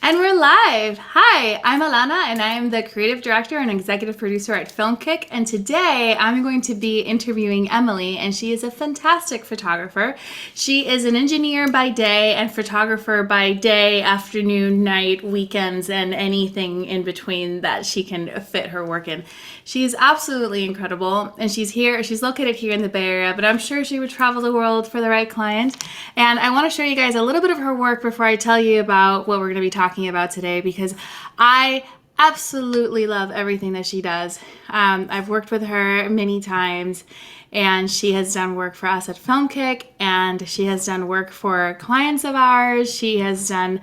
And we're live. Hi, I'm Alana, and I'm the creative director and executive producer at Filmkik. And today I'm going to be interviewing Emily, and she is a fantastic photographer. She is an engineer by day and photographer by day, afternoon, night, weekends, and anything in between that she can fit her work in. She's absolutely incredible, and she's located here in the Bay Area, but I'm sure she would travel the world for the right client. And I want to show you guys a little bit of her work before I tell you about what we're going to be talking about today, because I absolutely love everything that she does. I've worked with her many times, and she has done work for us at Filmkik, and she has done work for clients of ours. She has done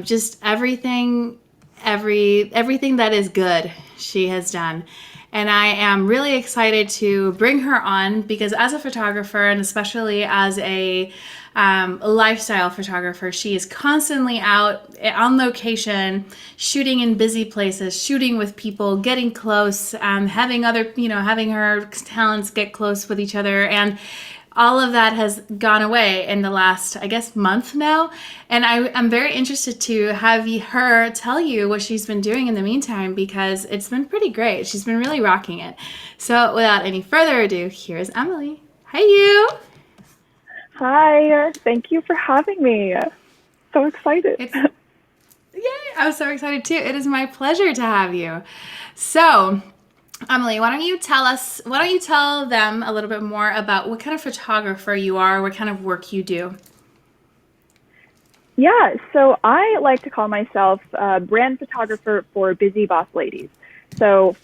just everything that is good she has done. And I am really excited to bring her on because as a photographer, and especially as a lifestyle photographer, she is constantly out on location, shooting in busy places, shooting with people, getting close, having her talents get close with each other. And all of that has gone away in the last, I guess, month now. And I'm very interested to have her tell you what she's been doing in the meantime, because it's been pretty great. She's been really rocking it. So without any further ado, here's Emily. Hi, you. Hi, thank you for having me. So excited. Yay, I'm so excited too. It is my pleasure to have you. So, Emily, why don't you tell them a little bit more about what kind of photographer you are, what kind of work you do? Yeah, so I like to call myself a brand photographer for busy boss ladies. So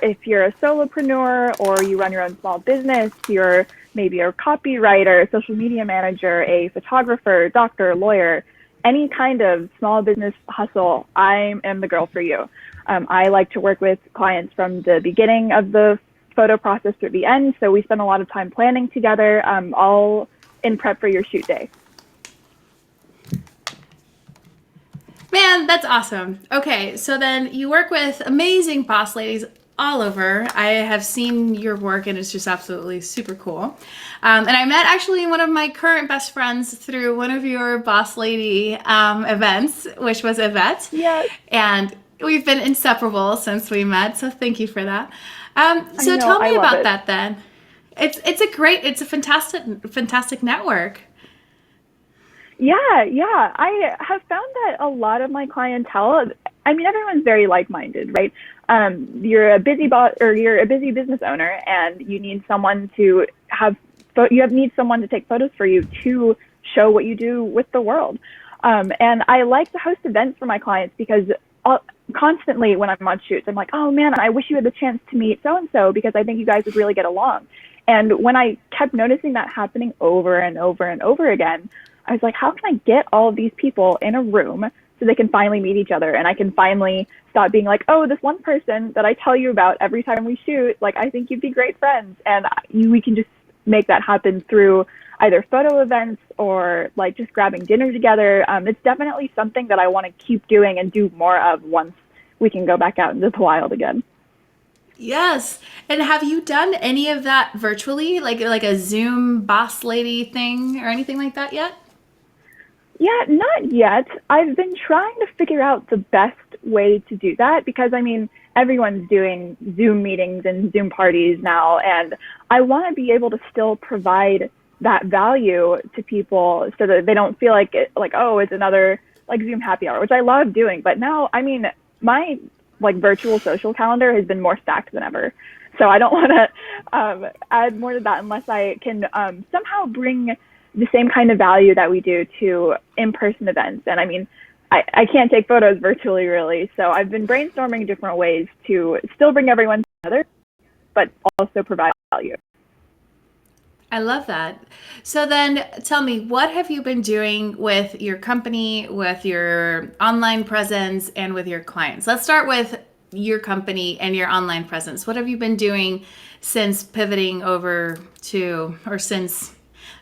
if you're a solopreneur or you run your own small business, you're maybe a copywriter, a social media manager, a photographer, doctor, lawyer, any kind of small business hustle, I am the girl for you. I like to work with clients from the beginning of the photo process to the end. So we spend a lot of time planning together, all in prep for your shoot day. Man, that's awesome. Okay, so then you work with amazing boss ladies all over. I have seen your work and it's just absolutely super cool. And I met actually one of my current best friends through one of your boss lady events, which was Yvette. Yes. And we've been inseparable since we met, so thank you for that. So tell me about that then. It's a fantastic network. Yeah. I have found that a lot of my clientele, I mean, everyone's very like-minded, right? You're a busy boss or you're a busy business owner, and you need someone to need someone to take photos for you to show what you do with the world. And I like to host events for my clients because constantly when I'm on shoots, I'm like, oh man, I wish you had the chance to meet so-and-so because I think you guys would really get along. And when I kept noticing that happening over and over and over again, I was like, how can I get all of these people in a room so they can finally meet each other? And I can finally stop being like, oh, this one person that I tell you about every time we shoot, like, I think you'd be great friends. And we can just make that happen through either photo events or like just grabbing dinner together. It's definitely something that I want to keep doing and do more of once we can go back out into the wild again. Yes. And have you done any of that virtually, like a Zoom boss lady thing or anything like that yet? Yeah, not yet. I've been trying to figure out the best way to do that because, I mean, everyone's doing Zoom meetings and Zoom parties now, and I want to be able to still provide that value to people so that they don't feel like oh, it's another like Zoom happy hour, which I love doing. But now, I mean, my like virtual social calendar has been more stacked than ever. So I don't want to add more to that unless I can somehow bring the same kind of value that we do to in-person events. And I mean, I can't take photos virtually really. So I've been brainstorming different ways to still bring everyone together, but also provide value. I love that. So then tell me, what have you been doing with your company, with your online presence, and with your clients? Let's start with your company and your online presence. What have you been doing since pivoting over to, or since,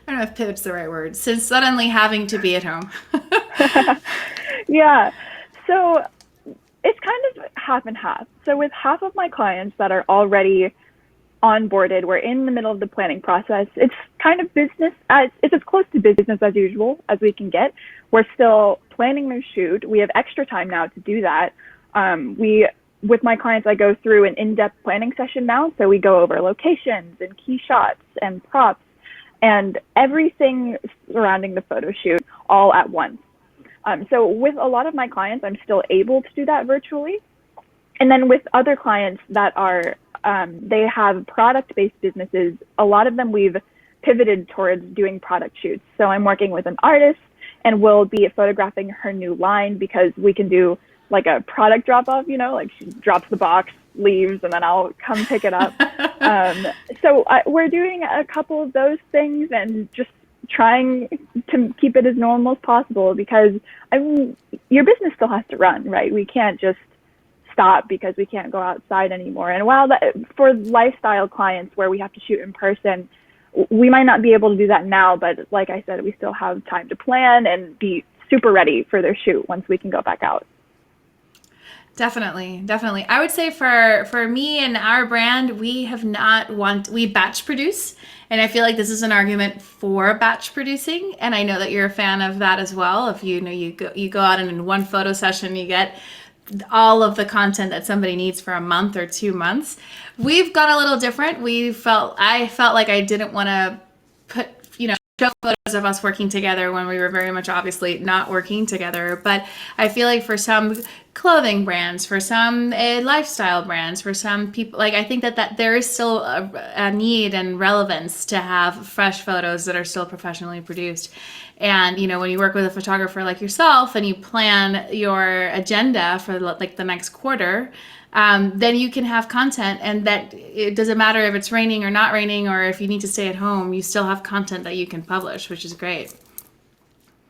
I don't know if pivot's the right word, since suddenly having to be at home? Yeah. So it's kind of half and half. So with half of my clients that are already onboarded. We're in the middle of the planning process. It's kind of it's as close to business as usual as we can get. We're still planning their shoot. We have extra time now to do that. With my clients, I go through an in-depth planning session now. So we go over locations and key shots and props and everything surrounding the photo shoot all at once. So with a lot of my clients, I'm still able to do that virtually. And then with other clients that are, they have product-based businesses, a lot of them we've pivoted towards doing product shoots. So I'm working with an artist and we'll be photographing her new line because we can do like a product drop-off, like she drops the box, leaves, and then I'll come pick it up. So we're doing a couple of those things and just trying to keep it as normal as possible because your business still has to run, right? We can't just stop because we can't go outside anymore. And while for lifestyle clients where we have to shoot in person, we might not be able to do that now, but like I said, we still have time to plan and be super ready for their shoot once we can go back out. Definitely. I would say for me and our brand, we batch produce. And I feel like this is an argument for batch producing. And I know that you're a fan of that as well. If you go out and in one photo session, you get all of the content that somebody needs for a month or 2 months. We've gone a little different. I felt like I didn't want to put, show photos of us working together when we were very much obviously not working together. But I feel like for some clothing brands, for some lifestyle brands, for some people, like I think that there is still a need and relevance to have fresh photos that are still professionally produced. And, when you work with a photographer like yourself and you plan your agenda for like the next quarter, then you can have content, and that it doesn't matter if it's raining or not raining, or if you need to stay at home, you still have content that you can publish, which is great.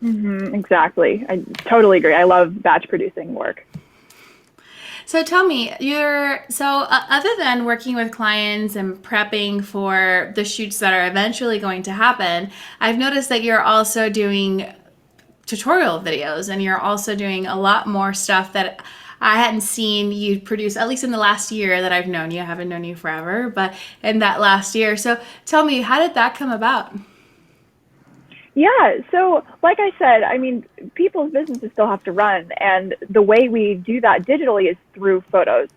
Mm-hmm, exactly. I totally agree. I love batch producing work. So tell me, other than working with clients and prepping for the shoots that are eventually going to happen, I've noticed that you're also doing tutorial videos, and you're also doing a lot more stuff that I hadn't seen you produce, at least in the last year that I've known you. I haven't known you forever, but in that last year. So tell me, how did that come about? Yeah, so like I said, people's businesses still have to run, and the way we do that digitally is through photos.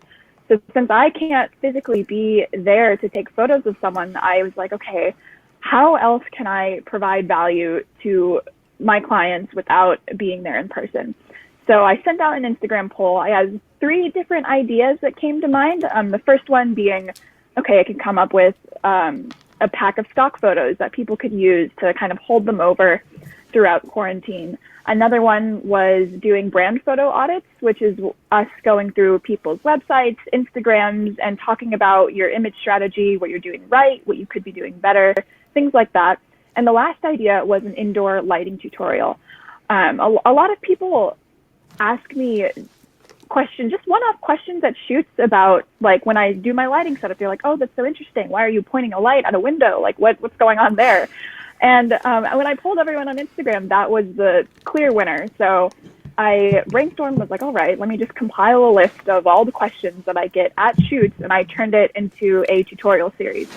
So since I can't physically be there to take photos of someone, I was like, okay, how else can I provide value to my clients without being there in person? So I sent out an Instagram poll. I had 3 different ideas that came to mind. The first one being, okay, I could come up with a pack of stock photos that people could use to kind of hold them over throughout quarantine. Another one was doing brand photo audits, which is us going through people's websites, Instagrams, and talking about your image strategy, what you're doing right, what you could be doing better, things like that. And the last idea was an indoor lighting tutorial. A lot of people ask me just one-off questions at shoots about, like, when I do my lighting setup, they're like, oh, that's so interesting. Why are you pointing a light at a window? Like, what's going on there? And when I polled everyone on Instagram, that was the clear winner. So I brainstormed, was like, all right, let me just compile a list of all the questions that I get at shoots, and I turned it into a tutorial series.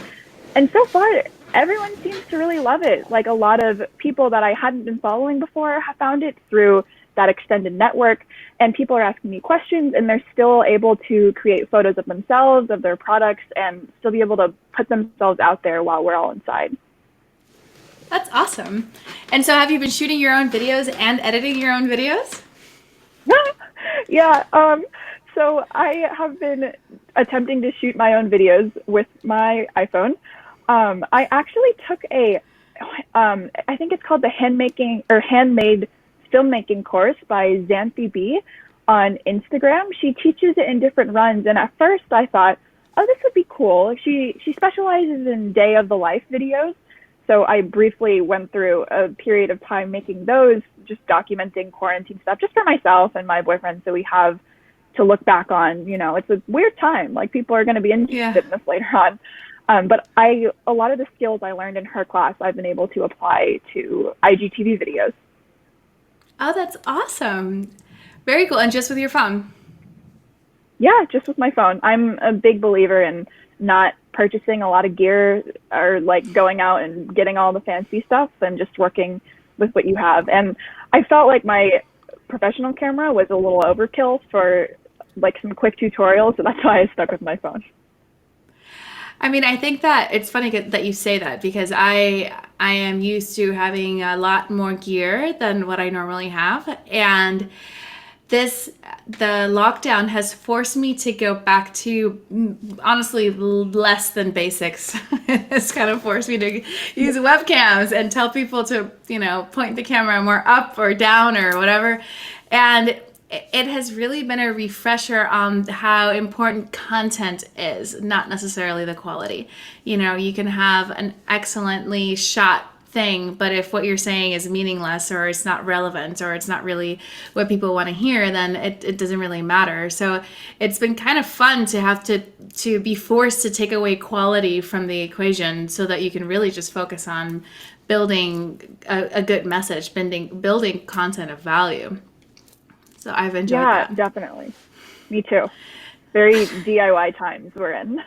And so far, everyone seems to really love it. Like, a lot of people that I hadn't been following before have found it through that extended network, and people are asking me questions, and they're still able to create photos of themselves, of their products, and still be able to put themselves out there while we're all inside. That's awesome. And so have you been shooting your own videos and editing your own videos? Yeah. So I have been attempting to shoot my own videos with my iPhone. I actually took I think it's called the handmade filmmaking course by Xanthi B on Instagram. She teaches it in different runs, and at first I thought, oh, this would be cool. She specializes in day of the life videos, so I briefly went through a period of time making those, just documenting quarantine stuff just for myself and my boyfriend, so we have to look back on. It's a weird time, like, people are going to be interested in this later on. But a lot of the skills I learned in her class I've been able to apply to IGTV videos. Oh, that's awesome. Very cool. And just with your phone? Yeah, just with my phone. I'm a big believer in not purchasing a lot of gear or like going out and getting all the fancy stuff and just working with what you have. And I felt like my professional camera was a little overkill for like some quick tutorials, so that's why I stuck with my phone. I mean, I think that it's funny that you say that because I am used to having a lot more gear than what I normally have, and the lockdown has forced me to go back to honestly less than basics. It's kind of forced me to use webcams and tell people to, point the camera more up or down or whatever. And it has really been a refresher on how important content is, not necessarily the quality. You can have an excellently shot thing, but if what you're saying is meaningless or it's not relevant or it's not really what people want to hear, then it doesn't really matter. So it's been kind of fun to have to be forced to take away quality from the equation so that you can really just focus on building a good message, building content of value. So I've enjoyed that. Yeah, definitely. Me too. Very DIY times we're in.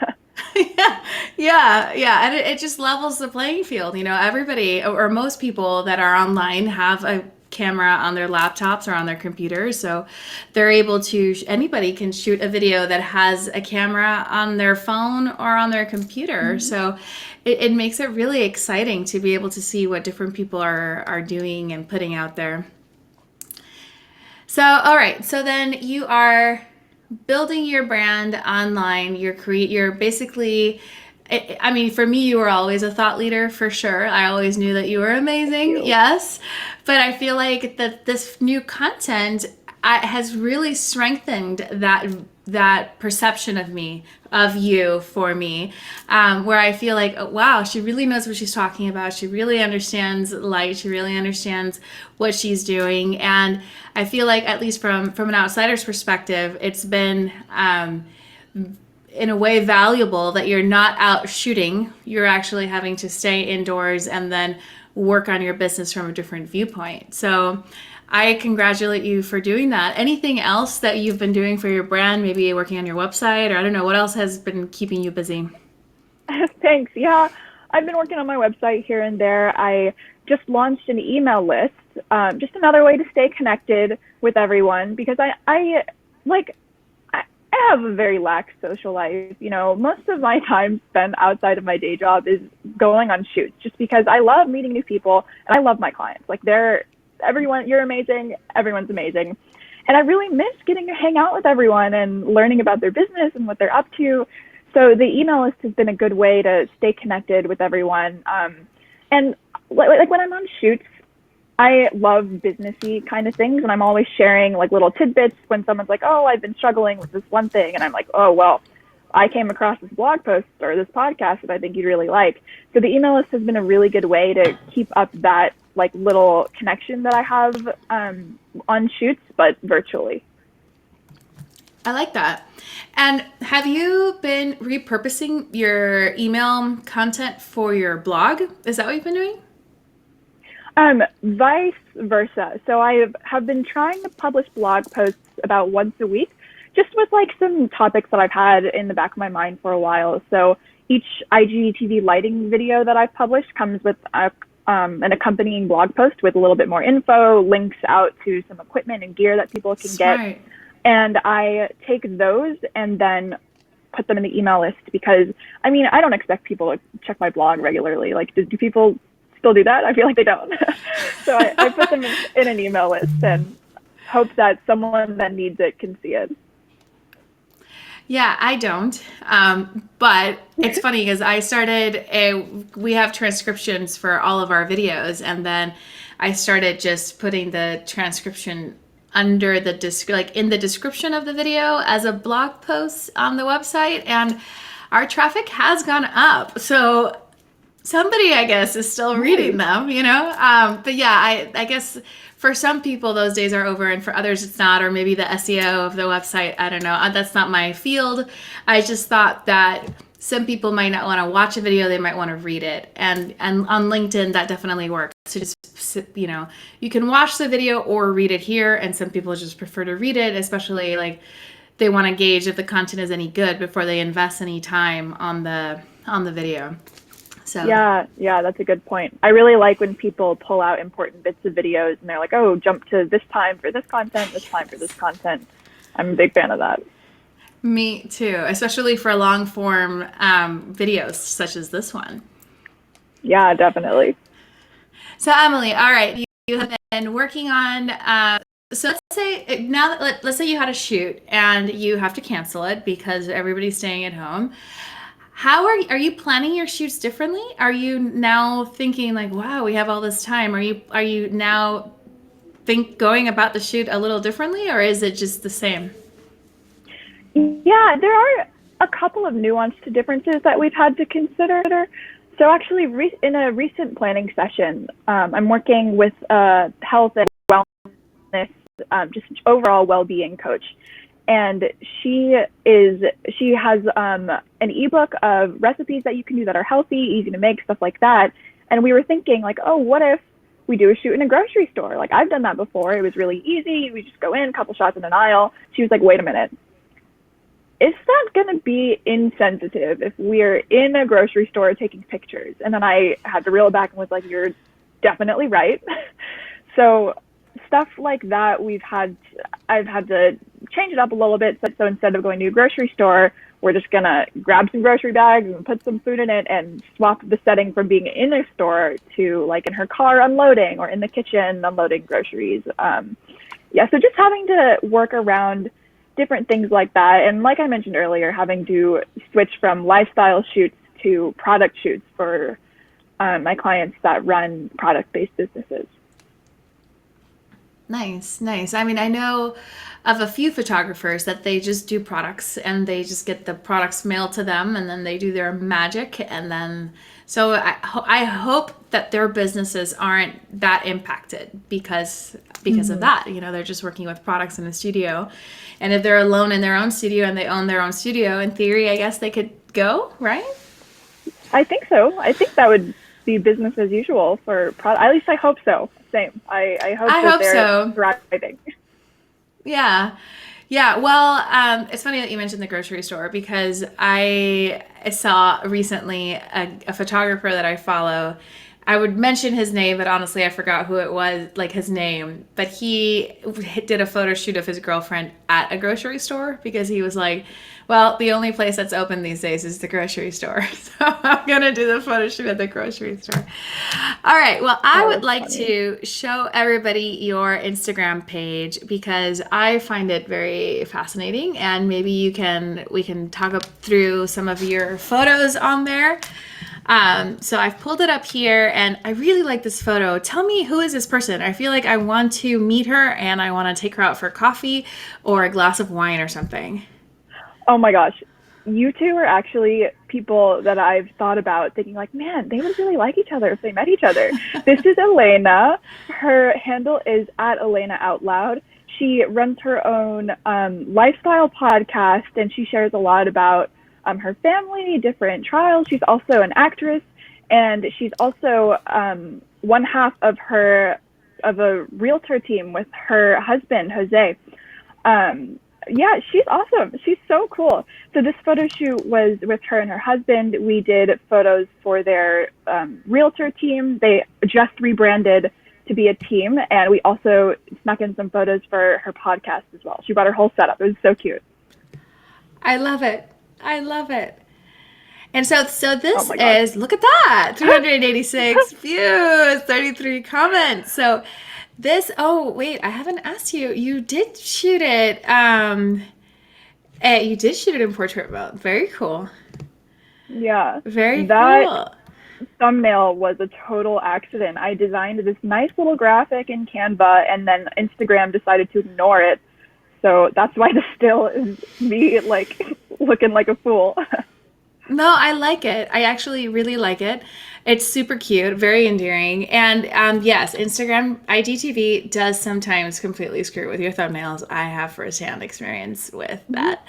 Yeah. And it just levels the playing field. Everybody or most people that are online have a camera on their laptops or on their computers. So they're able to, anybody can shoot a video that has a camera on their phone or on their computer. Mm-hmm. So it makes it really exciting to be able to see what different people are doing and putting out there. So, all right. So then you are building your brand online. You're basically, I mean, for me, you were always a thought leader for sure. I always knew that you were amazing. Yes. But I feel like that this new content has really strengthened that perception of you for me, where I feel like, oh, wow, she really knows what she's talking about. She really understands light. She really understands what she's doing. And I feel like, at least from an outsider's perspective, it's been in a way valuable that you're not out shooting. You're actually having to stay indoors and then work on your business from a different viewpoint. So I congratulate you for doing that. Anything else that you've been doing for your brand, maybe working on your website, or I don't know, what else has been keeping you busy? Thanks. Yeah, I've been working on my website here and there. I just launched an email list, just another way to stay connected with everyone, because I have a very lax social life. Most of my time spent outside of my day job is going on shoots, just because I love meeting new people and I love my clients. Like everyone, you're amazing. Everyone's amazing. And I really miss getting to hang out with everyone and learning about their business and what they're up to. So the email list has been a good way to stay connected with everyone. And like when I'm on shoots, I love businessy kind of things. And I'm always sharing like little tidbits when someone's like, oh, I've been struggling with this one thing. And I'm like, oh, well, I came across this blog post or this podcast that I think you'd really like. So the email list has been a really good way to keep up that like little connection that I have on shoots, but virtually. I like that. And have you been repurposing your email content for your blog? Is that what you've been doing? Vice versa. So I have been trying to publish blog posts about once a week, just with like some topics that I've had in the back of my mind for a while. So each IGTV lighting video that I've published comes with an accompanying blog post with a little bit more info, links out to some equipment and gear that people can get. And I take those and then put them in the email list because, I mean, I don't expect people to check my blog regularly. Like, do people still do that? I feel like they don't. So I put them in an email list and hope that someone that needs it can see it. Yeah, I don't. But it's funny because we have transcriptions for all of our videos. And then I started just putting the transcription under in the description of the video as a blog post on the website. And our traffic has gone up. So somebody, I guess, is still reading them, But yeah, I guess for some people, those days are over, and for others, it's not, or maybe the SEO of the website. I don't know. That's not my field. I just thought that some people might not want to watch a video. They might want to read it. And on LinkedIn, that definitely works. So just, you can watch the video or read it here. And some people just prefer to read it, especially like they want to gauge if the content is any good before they invest any time on the on the video. So Yeah, that's a good point. I really like when people pull out important bits of videos and they're like, oh, jump to this time for this content, this time for this content. I'm a big fan of that. me too, especially for long form videos such as this one. Yeah, definitely. So Emily, all right, you have been working on. So let's say now that let's say you had a shoot and you have to cancel it because everybody's staying at home. How are you planning your shoots differently? Are you now thinking like, wow, we have all this time? Are you now going about the shoot a little differently, or is it just the same? Yeah, there are a couple of nuanced differences that we've had to consider. So actually, in a recent planning session, I'm working with a health and wellness, just overall well-being coach, and she has an ebook of recipes that you can do that are healthy, easy to make, stuff like that. And we were thinking like, oh, what if we do a shoot in a grocery store? Like I've done that before. It was really easy. We just go in, a couple shots in an aisle. She was like, wait a minute. Is that going to be insensitive if we're in a grocery store taking pictures? And then I had to reel it back and was like, you're definitely right. So stuff like that, I've had to change it up a little bit. So instead of going to a grocery store, we're just going to grab some grocery bags and put some food in it and swap the setting from being in a store to like in her car unloading or in the kitchen unloading groceries. So just having to work around different things like that. And like I mentioned earlier, having to switch from lifestyle shoots to product shoots for my clients that run product-based businesses. Nice, nice. I mean, I know of a few photographers that they just do products and they just get the products mailed to them and then they do their magic. And then, so I hope that their businesses aren't that impacted because of that. You know, they're just working with products in the studio. And if they're alone in their own studio and they own their own studio, in theory, I guess they could go, right? I think so. I think that would be business as usual for at least I hope so. Same. I hope I that hope they're so. thriving. Yeah. Yeah. Well, it's funny that you mentioned the grocery store because I saw recently a photographer that I follow. I would mention his name, but honestly, I forgot who it was, like his name. But he did a photo shoot of his girlfriend at a grocery store because he was like, well, the only place that's open these days is the grocery store. So I'm going to do the photo shoot at the grocery store. All right. Well, I would like to show everybody your Instagram page because I find it very fascinating and maybe we can talk up through some of your photos on there. So I've pulled it up here and I really like this photo. Tell me, who is this person? I feel like I want to meet her and I want to take her out for coffee or a glass of wine or something. Oh my gosh. You two are actually people that I've thought about thinking like, man, they would really like each other if they met each other. This is Alana. Her handle is at Alana Out Loud. She runs her own lifestyle podcast and she shares a lot about her family, different trials. She's also an actress and she's also one half of a realtor team with her husband, Jose. Yeah, she's awesome. She's so cool. So this photo shoot was with her and her husband. We did photos for their realtor team. They just rebranded to be a team. And we also snuck in some photos for her podcast as well. She brought her whole setup. It was so cute. I love it. I love it. And so this Oh is, look at that, 386 views, 33 comments. So this, oh, wait, I haven't asked you. You did shoot it. You did shoot it in portrait mode. Very cool. Yeah. Very that cool. Thumbnail was a total accident. I designed this nice little graphic in Canva and then Instagram decided to ignore it. So that's why the still is me like looking like a fool. No, I like it. I actually really like it. It's super cute, very endearing. And yes, Instagram IGTV does sometimes completely screw with your thumbnails. I have firsthand experience with that.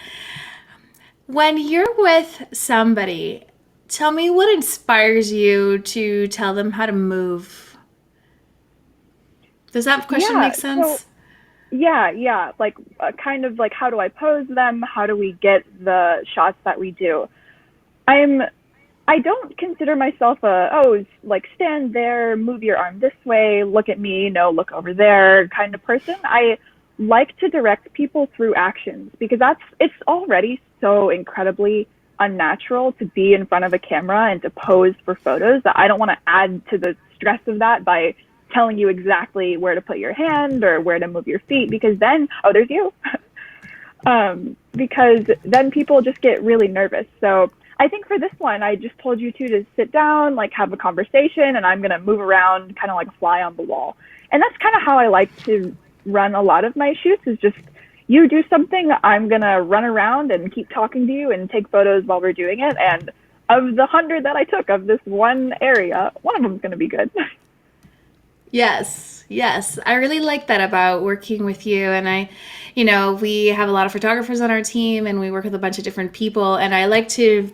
When you're with somebody, tell me what inspires you to tell them how to move. Does that question make sense? So, yeah. Like kind of like how do I pose them? How do we get the shots that we do? I'm I don't consider myself like stand there, move your arm this way, look at me, no, look over there kind of person. I like to direct people through actions because it's already so incredibly unnatural to be in front of a camera and to pose for photos that I don't want to add to the stress of that by telling you exactly where to put your hand or where to move your feet because then, oh, there's you. Because then people just get really nervous. So I think for this one, I just told you two to sit down, like have a conversation, and I'm going to move around kind of like a fly on the wall. And that's kind of how I like to run a lot of my shoots is just you do something, I'm going to run around and keep talking to you and take photos while we're doing it. And of the 100 that I took of this one area, one of them is going to be good. Yes, yes. I really like that about working with you. And we have a lot of photographers on our team and we work with a bunch of different people. And I like to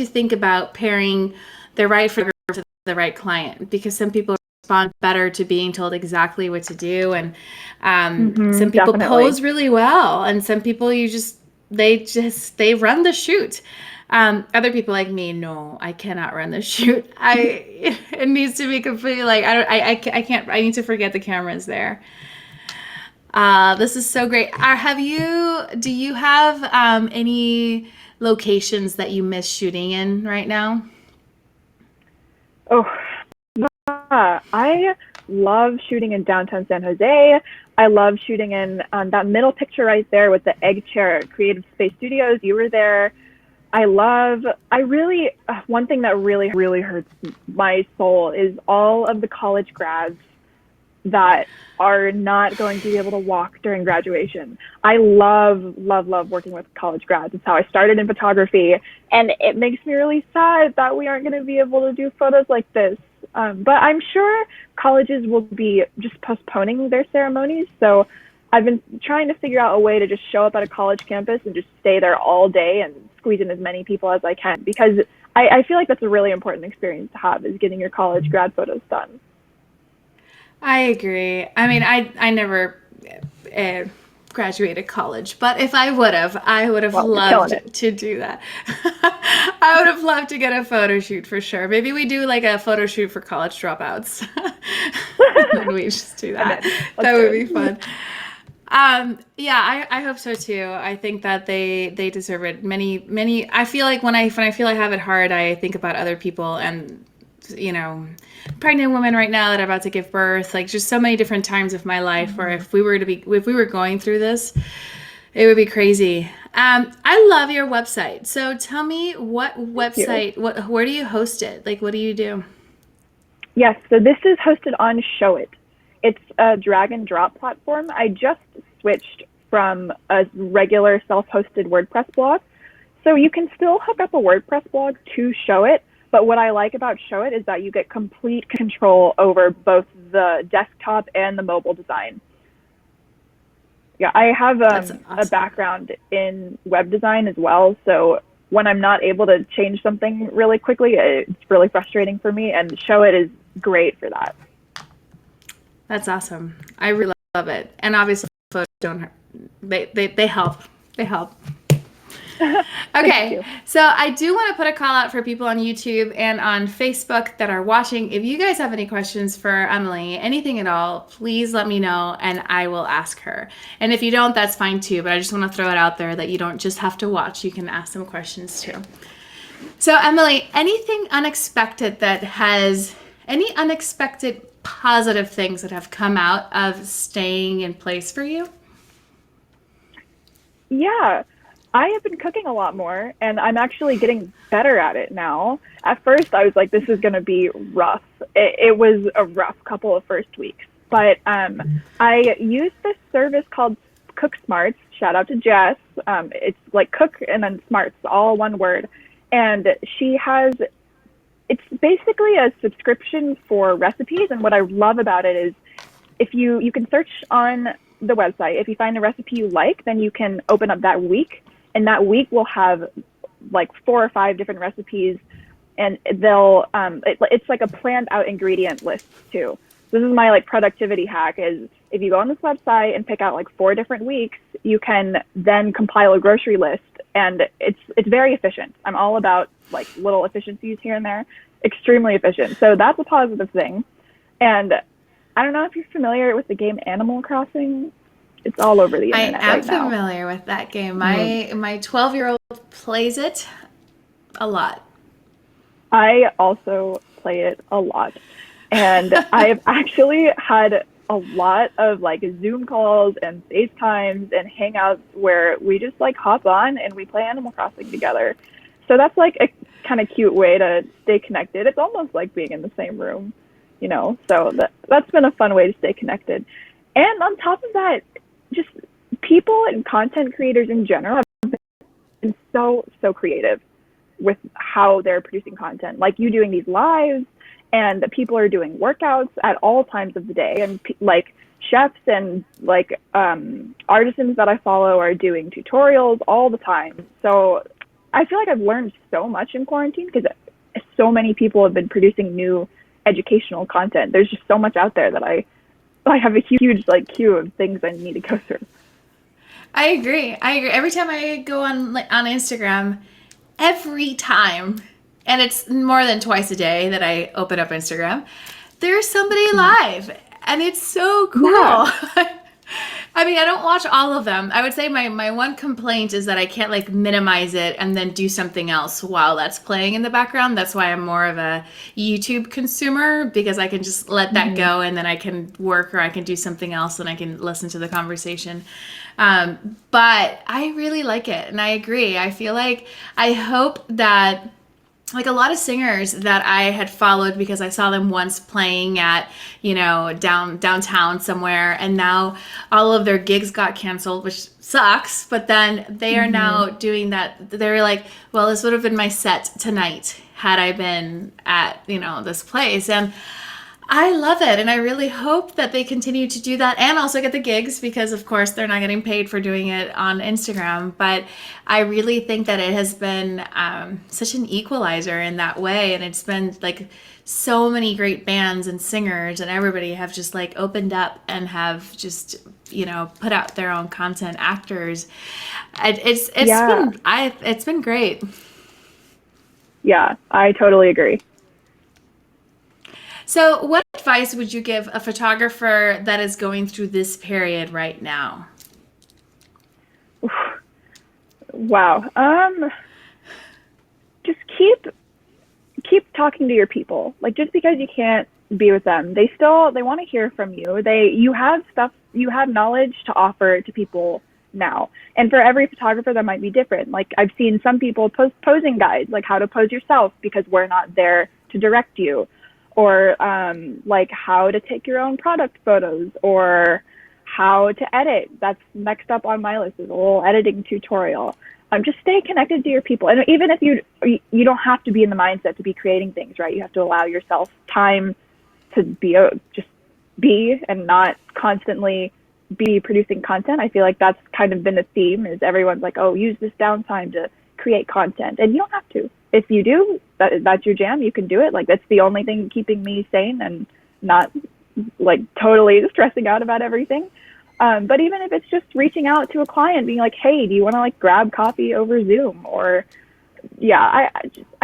think about pairing the right photographer to the right client because some people respond better to being told exactly what to do. And some people Definitely. pose really well. And some people they run the shoot. Other people like me, no, I cannot run the shoot. It needs to be completely like, I can't, I need to forget the camera's there. This is so great. Do you have any locations that you miss shooting in right now? Oh, yeah. I love shooting in downtown San Jose. I love shooting in that middle picture right there with the egg chair at Creative Space Studios. You were there. One thing that really, really hurts my soul is all of the college grads that are not going to be able to walk during graduation. I love, love, love working with college grads. It's how I started in photography. And it makes me really sad that we aren't going to be able to do photos like this. But I'm sure colleges will be just postponing their ceremonies. So I've been trying to figure out a way to just show up at a college campus and just stay there all day and squeeze in as many people as I can because I feel like that's a really important experience to have is getting your college grad photos done. I agree. I mean, I never graduated college, but if I would have, Well, you're killing loved it. to do that. I would have loved to get a photo shoot for sure. Maybe we do like a photo shoot for college dropouts. And then we just do that. That would be fun. Yeah, I hope so too. I think that they deserve it. Many. I feel like when I feel I have it hard, I think about other people and pregnant women right now that are about to give birth. Like just so many different times of my life where if we were going through this, it would be crazy. I love your website. So tell me what website, where do you host it? Like, what do you do? Yes, so this is hosted on Show It. It's a drag and drop platform. I just switched from a regular self-hosted WordPress blog. So you can still hook up a WordPress blog to Show It. But what I like about Show It is that you get complete control over both the desktop and the mobile design. Yeah, I have a background in web design as well. So when I'm not able to change something really quickly, it's really frustrating for me. And Show It is great for that. That's awesome. I really love it. And obviously photos don't hurt. They help. They help. Okay, so I do want to put a call out for people on YouTube and on Facebook that are watching. If you guys have any questions for Emily, anything at all, please let me know and I will ask her. And if you don't, that's fine too, but I just want to throw it out there that you don't just have to watch. You can ask some questions too. So Emily, any unexpected positive things that have come out of staying in place for you? Yeah. I have been cooking a lot more, and I'm actually getting better at it now. At first, I was like, this is going to be rough. It was a rough couple of first weeks. But I used this service called Cook Smarts. Shout out to Jess. It's like cook and then smarts, all one word. And it's basically a subscription for recipes. And what I love about it is if you can search on the website. If you find a recipe you like, then you can open up that week. And that week will have like 4 or 5 different recipes, and it's like a planned out ingredient list too. This is my like productivity hack is if you go on this website and pick out like 4 different weeks, you can then compile a grocery list and it's very efficient. I'm all about like little efficiencies here and there, extremely efficient. So that's a positive thing. And I don't know if you're familiar with the game Animal Crossing. It's all over the I internet am right now. familiar with that game. My 12-year-old plays it a lot. I also play it a lot. And I've actually had a lot of like Zoom calls and FaceTimes and Hangouts where we just like hop on and we play Animal Crossing together. So that's like a kind of cute way to stay connected. It's almost like being in the same room, you know. So that's been a fun way to stay connected. And on top of that, just people and content creators in general have been so creative with how they're producing content. Like you doing these lives, and the people are doing workouts at all times of the day, and like chefs and like artisans that I follow are doing tutorials all the time. So I feel like I've learned so much in quarantine because so many people have been producing new educational content. There's just so much out there that I have a huge like queue of things I need to go through. I agree. Every time I go on Instagram, every time, and it's more than twice a day that I open up Instagram, there's somebody live, and it's so cool. Yeah. I mean, I don't watch all of them. I would say my one complaint is that I can't like minimize it and then do something else while that's playing in the background. That's why I'm more of a YouTube consumer, because I can just let that go and then I can work or I can do something else and I can listen to the conversation. But I really like it, and I agree. I feel like I hope that like a lot of singers that I had followed because I saw them once playing at, downtown somewhere, and now all of their gigs got canceled, which sucks, but then they are now doing that. They're like, well, this would have been my set tonight had I been at, this place. And I love it, and I really hope that they continue to do that and also get the gigs, because of course they're not getting paid for doing it on Instagram. But I really think that it has been such an equalizer in that way, and it's been like so many great bands and singers and everybody have just like opened up and have just put out their own content. Actors, it's been great. Yeah, I totally agree. So what advice would you give a photographer that is going through this period right now? Wow. Just keep talking to your people. Like, just because you can't be with them, they want to hear from you. You have knowledge to offer to people now. And for every photographer, that might be different. Like, I've seen some people post posing guides, like how to pose yourself, because we're not there to direct you, or like how to take your own product photos, or how to edit. That's next up on my list, is a little editing tutorial. Just stay connected to your people. And even if you don't have to be in the mindset to be creating things, right? You have to allow yourself time to just be and not constantly be producing content. I feel like that's kind of been a theme, is everyone's like, oh, use this downtime to create content. And you don't have to. If you do, that's your jam, you can do it. Like, that's the only thing keeping me sane and not like totally stressing out about everything. But even if it's just reaching out to a client, being like, hey, do you want to like grab coffee over Zoom? Or I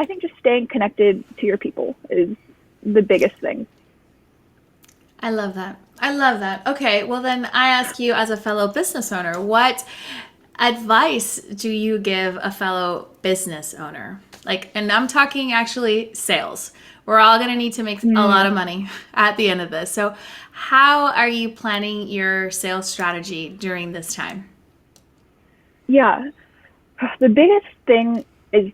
think just staying connected to your people is the biggest thing. I love that. Okay, well then I ask you, as a fellow business owner, what advice do you give a fellow business owner? Like, and I'm talking actually sales. We're all going to need to make a lot of money at the end of this. So how are you planning your sales strategy during this time? Yeah, the biggest thing is,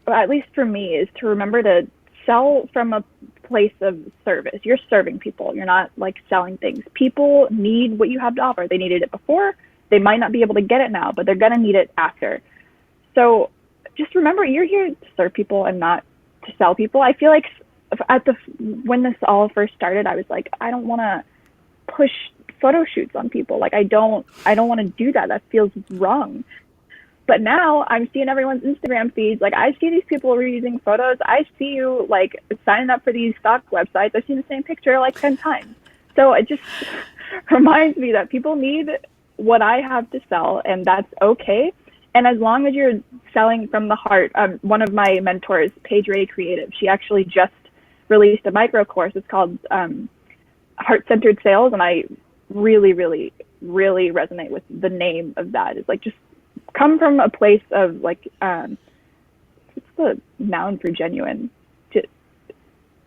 at least for me, is to remember to sell from a place of service. You're serving people. You're not like selling things. People need what you have to offer. They needed it before. They might not be able to get it now, but they're going to need it after. So just remember, you're here to serve people and not to sell people. I feel like when this all first started, I was like, I don't want to push photo shoots on people. Like, I don't want to do that. That feels wrong. But now I'm seeing everyone's Instagram feeds. Like, I see these people reusing photos. I see you like signing up for these stock websites. I've seen the same picture like 10 times. So it just reminds me that people need what I have to sell, and that's okay. And as long as you're selling from the heart, one of my mentors, Paige Ray Creative, she actually just released a micro course. It's called Heart-Centered Sales, and I really, really, really resonate with the name of that. It's like, just come from a place of like, what's the noun for genuine?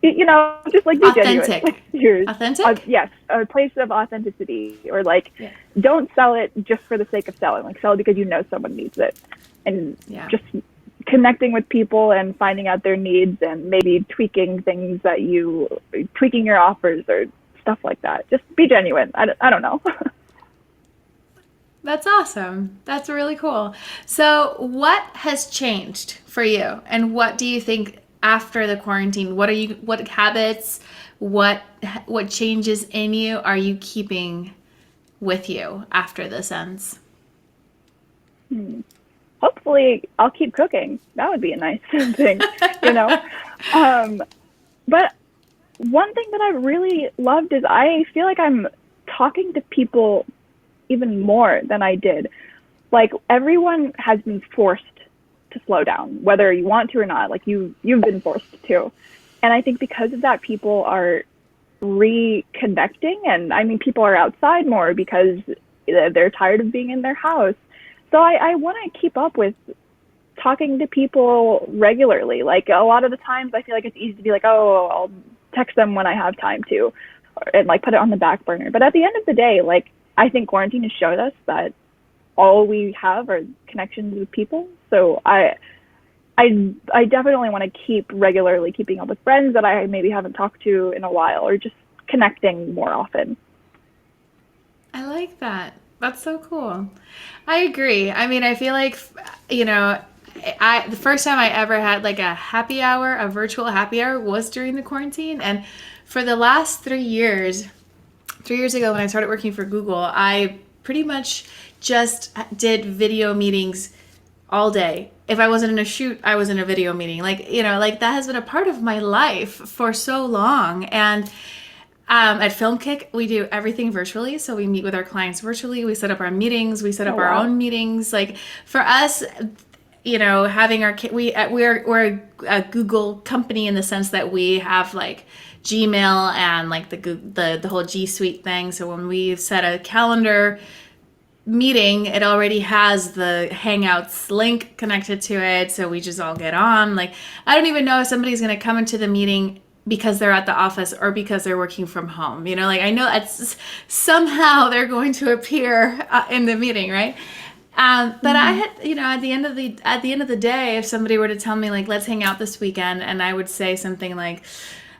Just like be authentic. Genuine. Like, authentic? Yes, a place of authenticity, or like, don't sell it just for the sake of selling. Like, sell it because you know someone needs it, and just connecting with people and finding out their needs, and maybe tweaking your offers or stuff like that. Just be genuine. I don't know. That's awesome. That's really cool. So what has changed for you, and what do you think after the quarantine? What habits, what changes in you are you keeping with you after this ends? Hopefully I'll keep cooking. That would be a nice thing, But one thing that I really loved is I feel like I'm talking to people even more than I did. Like, everyone has been forced to slow down, whether you want to or not. Like, you've been forced to. And I think because of that, people are reconnecting. And I mean, people are outside more because they're tired of being in their house. So I want to keep up with talking to people regularly. Like, a lot of the times I feel like it's easy to be like, oh, I'll text them when I have time to, and like put it on the back burner. But at the end of the day, like, I think quarantine has showed us that all we have are connections with people. So I definitely want to keep regularly keeping up with friends that I maybe haven't talked to in a while, or just connecting more often. I like that. That's so cool. I agree. I mean, I feel like, the first time I ever had like a virtual happy hour, was during the quarantine. And for the last 3 years, 3 years ago when I started working for Google, I pretty much just did video meetings all day. If I wasn't in a shoot, I was in a video meeting. Like that has been a part of my life for so long. And at Filmkik, we do everything virtually. So we meet with our clients virtually. We set up our meetings. We set up our own meetings. Like, for us, having we're a Google company in the sense that we have like Gmail and like the whole G Suite thing. So when we set a calendar meeting, it already has the Hangouts link connected to it. So we just all get on. Like, I don't even know if somebody's going to come into the meeting because they're at the office or because they're working from home. Like, I know it's somehow they're going to appear in the meeting, right? But I had, at the end of the day, if somebody were to tell me like, let's hang out this weekend, and I would say something like,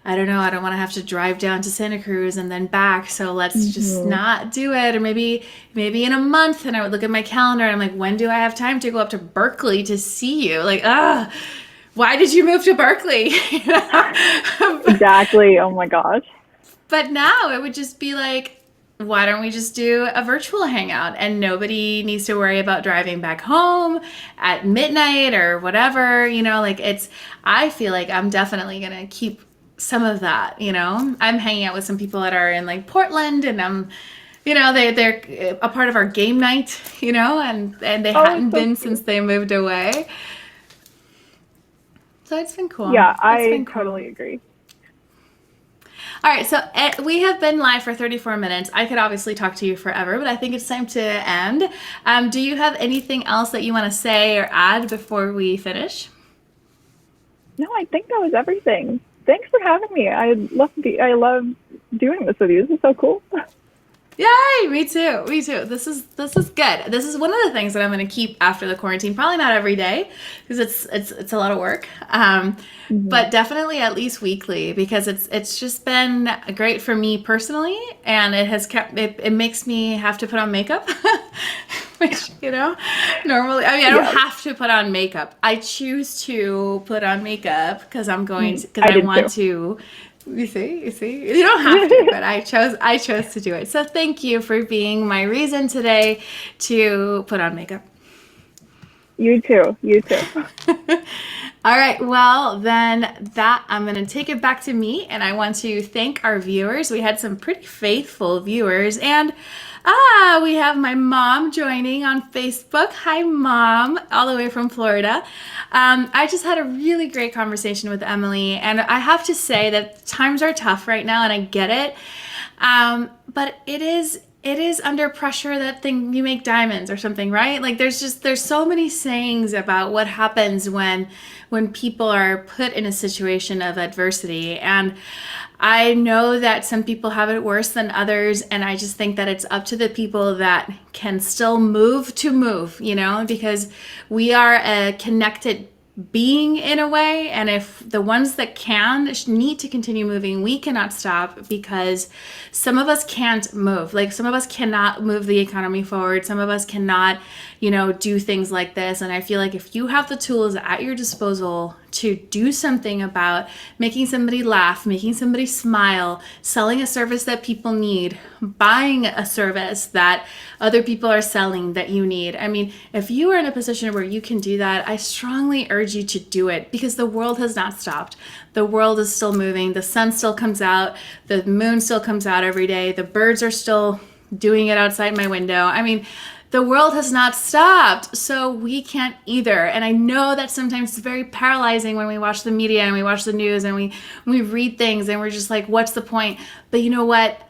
I don't know, I don't want to have to drive down to Santa Cruz and then back, so let's just not do it. Or maybe in a month, and I would look at my calendar and I'm like, when do I have time to go up to Berkeley to see you? Like, why did you move to Berkeley? Exactly. Oh my gosh. But now it would just be like, why don't we just do a virtual hangout, and nobody needs to worry about driving back home at midnight or whatever, I feel like I'm definitely going to keep some of that, I'm hanging out with some people that are in like Portland, and I'm, they're a part of our game night, and they hadn't been since they moved away. So it's been cool. Yeah, I totally agree. All right, so we have been live for 34 minutes. I could obviously talk to you forever, but I think it's time to end. Do you have anything else that you want to say or add before we finish? No, I think that was everything. Thanks for having me. I love doing this with you. This is so cool. Yay, me too. This is good. This is one of the things that I'm going to keep after the quarantine. Probably not every day, because it's a lot of work. But definitely at least weekly, because it's just been great for me personally, and it has kept it makes me have to put on makeup. Which, normally, I mean, I don't have to put on makeup. I choose to put on makeup because I want to. You see, you don't have to, but I chose to do it. So thank you for being my reason today to put on makeup. You too. All right, well, then I'm going to take it back to me, and I want to thank our viewers. We had some pretty faithful viewers, and We have my mom joining on Facebook. Hi, Mom, all the way from Florida. I just had a really great conversation with Emily, and I have to say that times are tough right now, and I get it. But it is under pressure that you make diamonds or something, right? Like there's so many sayings about what happens when people are put in a situation of adversity. And I know that some people have it worse than others, and I just think that it's up to the people that can still move to move, because we are a connected being in a way, and if the ones that can need to continue moving, we cannot stop, because some of us can't move. Like, some of us cannot move the economy forward, some of us cannot do things like this. And I feel like if you have the tools at your disposal to do something about making somebody laugh, making somebody smile, selling a service that people need, buying a service that other people are selling that you need. I mean, if you are in a position where you can do that, I strongly urge you to do it, because the world has not stopped. The world is still moving. The sun still comes out. The moon still comes out every day. The birds are still doing it outside my window. I mean, the world has not stopped, so we can't either. And I know that sometimes it's very paralyzing when we watch the media and we watch the news and we read things and we're just like, what's the point? But you know what?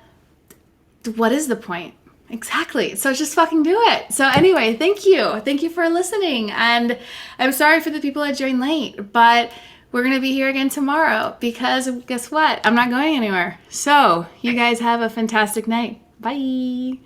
What is the point? Exactly. So just fucking do it. So anyway, thank you. Thank you for listening. And I'm sorry for the people that joined late, but we're going to be here again tomorrow, because guess what? I'm not going anywhere. So you guys have a fantastic night. Bye.